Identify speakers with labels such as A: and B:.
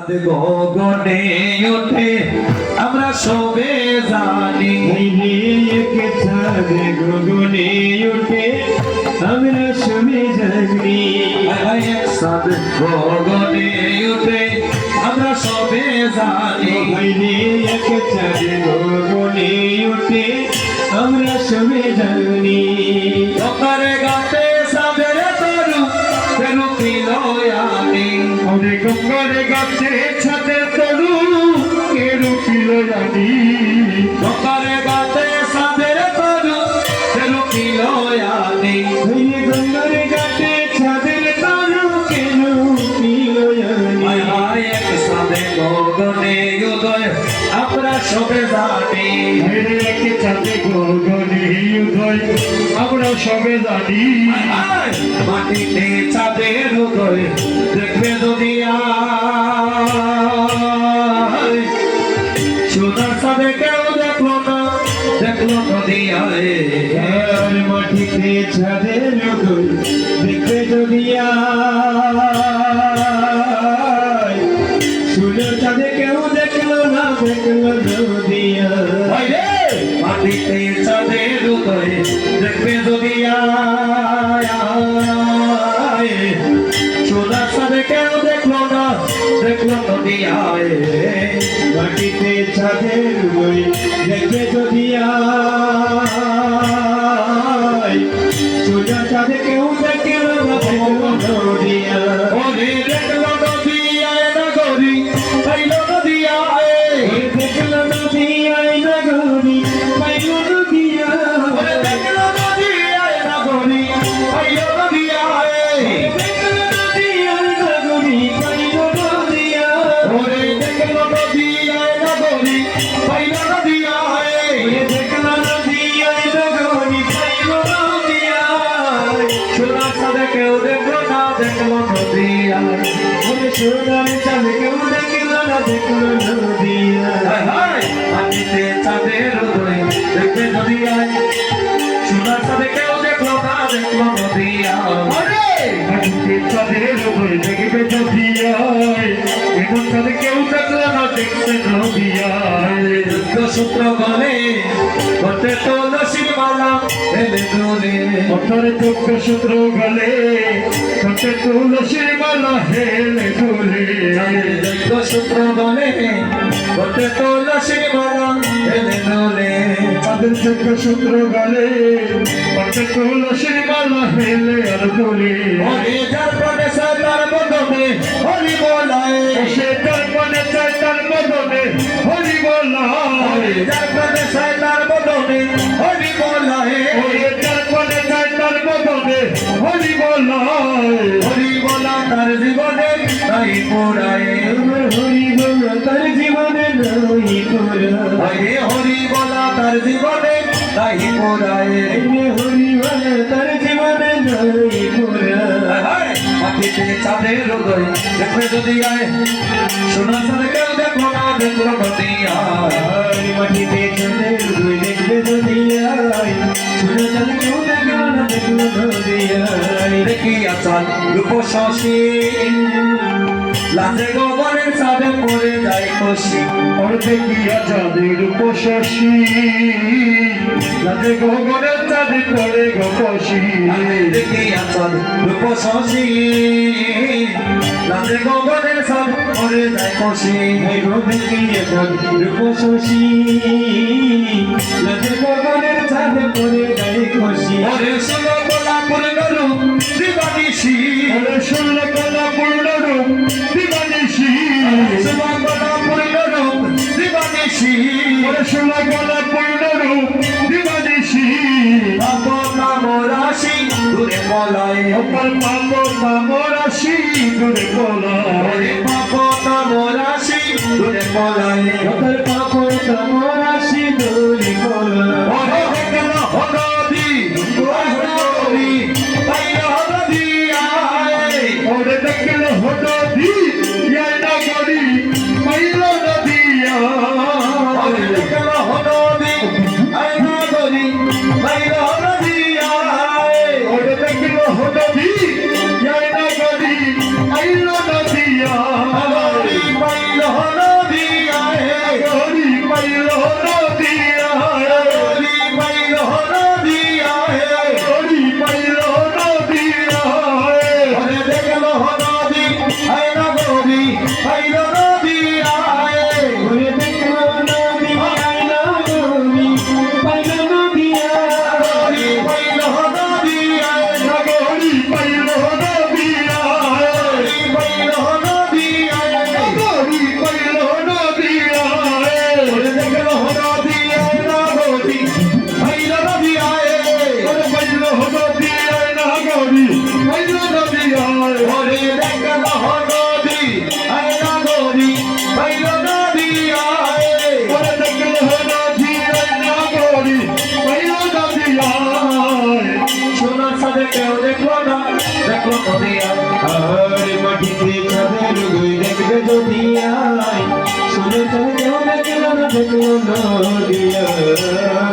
A: গগনে ওঠে আমরা সবে জানি
B: চাঁদে গগনে ওঠে আমরা সবে জানি
A: চাঁদ গগনে ওঠে আমরা সবে জানি
B: চাঁদে গগনে ওঠে আমরা সবে জানি
A: সকারে গাতে সাদের তরু তেরু পিলয়ানি
B: অনেক গঙ্গারে গাছে ছাদের তরু কেরু পিল জানি
A: সকারে গাতে সাদের তরু তেরু পিলয়ানি
B: গঙ্গারে গাছে ছাদের তরু কেরু পিল জানি
A: এক সাদে গগনে উদয় আমরা সবে জানি
B: চাঁদে গগনে উদয় আমরা সবে জানি
A: মাটিতে চাঁদের উদয় দেখবে যদি সোনার চাঁদে কেউ দেখলো না যদি
B: মাটিতে ছাদের উদয় দেখবে যদি সোনার চাঁদে কেউ দেখলো না যদি
A: মাটিতে চাঁদের উদয় দেখবে যদি সোনার চাঁদে কেউ দেখলো না যদি
B: মাটিতে ছাদের উদয় দেখবে যদি সোনার চাঁদে কেউ দেখলো না যদি
A: ওরে দেখলো নদী আয় না গরি পাইল নদী আয়
B: দেখলো নদী আয়না গরি পাইল নদী
A: ওরে দেখলো নদী আয় না গরি পাইল নদী আয়
B: দেখলো নদী আয়না গরি পাইল নদী
A: ওরে দেখলো নদী আয় না গরি পাইল নদী আয়
B: দেখলো নদী আয়না গরি পাইল নদী
A: সোনার চাঁদে কেউ দেখলো না দেখলো নদী আয়
B: সোনার চাঁদে কেউ দেখলো না দেখলো নদী
A: মাটিতে চাঁদের উদয় দেখবে নদী আয় সোনার চাঁদে কেউ দেখলো না দেখলো নদী আয়
B: মাটিতে চাঁদের উদয় দেখবে নদী এখন চাঁদে কেউ দেখলো না দেখবে নদী
A: সূত্র গলে ঘটে তুলসীর মালা এলে দোলে
B: অতরে চোখ সূত্র গলে ঘটে তুলসীর মালা হেলে দোলে
A: সূত্র গলে ঘটে তুলসীর মালা এলে দোলে
B: তাদের চোখ সূত্র গলে ঘটে তুলসীর মালা হেলে আর দোলে
A: হরি যার পদে তার বদনে হরি বলায়
B: সে তার মনে চায় তার বদনে হরি বলায়
A: যার পদে তার বদনে হরি বলায়
B: তার মনে চায় তার বদনে হরি বলায়
A: হরি বলা তার জীবনে তাই পোড়ায়
B: হরি বলা তার জীবনে নই
A: হরে হরি বলা তার জীবনে তাই পোড়ায়
B: হরি বলা তার জীবনে নই
A: মাটিতে চাঁদের উদয় দেখবে যদি আয় সোনার চাঁদে কেউ দেখলো না দেখলো নদী আয়
B: মাটিতে চাঁদের উদয় দেখবে যদি সোনার চাঁদে কেউ দেখলো না দেখলো নদী
A: দেখিয়া চাঁদ রূপ শশী লাজে গগনের চাঁদে পড়ে যায় খুশি
B: দেখিয়া চাঁদের উপশী রাতে গগনের চাঁদে পড়ে গপসী
A: দেখিয়া চাঁদ রূপ শশী লাজে গগনের চাঁদ পড়ে যায় খুশি
B: দেখিয়া চাঁদের উপশী রাতে গগনের চাঁদে পড়ে যায় খুশি
A: ওরে শুনো গোলা পূর্ণ রূপ দিবানিশি
B: শুনল কলা পূর্ণ রূপ দিবানিশী
A: শুনো গোলা পূর্ণ রূপ দিবানিশি
B: শুনল কলা পূর্ণ রূপ দিবানিশী
A: পাপ নাম রাশি দূরে পলায়
B: অপর পাপ নাম রাশি দূরে পলা
A: ওরে পাপ নাম রাশি দূরে পলায়
B: অপর পাপ নাম রাশি দূরে পলা
A: ওরে দেখলো হনদি হনদি তাই হনদি আয়
B: ওরে দেখল হনদি ইয়ানা গরি মাইল নদিয়া
A: ওরে দেখলো হনদি আয় না গরি তাই হনদি আয়
B: ওরে দেখল হনদি ইয়ানা গরি মাইল নদিয়া
A: হনদি পাইল নদী আয়
C: ওরে দেখলো নদী আইলো গরি পাইল নদী
A: নগরী পাইল নদী আয়
B: নগরী পাইল নদী আয়
A: নগরী পাইল নদী আয়
B: নগরী পাইল নদী আয়
A: ওরে দেখলো নদী আয় নগরী পাইল নদী আয়
B: ওরে পাইল নদী আয় নগরী পাইল নদী আয়
A: ওরে দেখলো নদী আয় নগরী পাইল নদী আয়
B: ওরে দেখলো নদী আয় নগরী পাইল নদী আয়
A: সোনার সাথে কেউ দেখলো না দেখলো নদী আয়
C: আর মাটিতে চাঁদের গই দেখবে যদি আয় শুনে তো কেউ দেখলো না নদী আয়